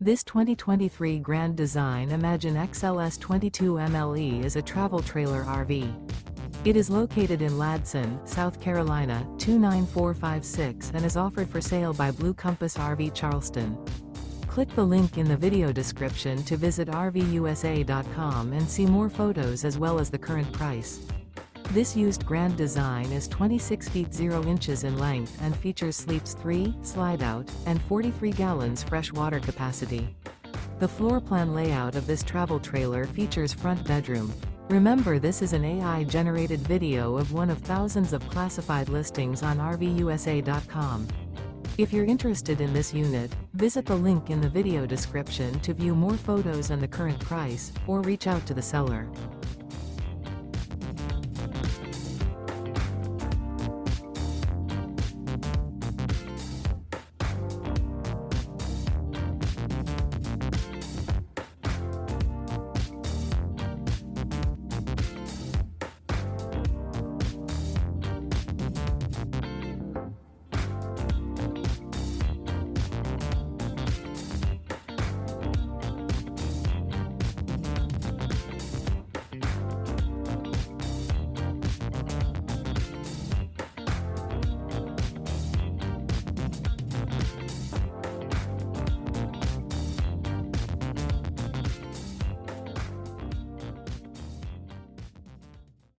This 2023 Grand Design Imagine XLS 22 MLE is a travel trailer RV. It is located in Ladson, South Carolina, 29456 and is offered for sale by Blue Compass RV Charleston. Click the link in the video description to visit RVUSA.com and see more photos as well as the current price. This used Grand Design is 26 feet 0 inches in length and features sleeps 3, Slideout, and 43 gallons fresh water capacity. The floor plan layout of this travel trailer features front bedroom. Remember, this is an AI-generated video of one of thousands of classified listings on RVUSA.com. If you're interested in this unit, visit the link in the video description to view more photos and the current price, or reach out to the seller.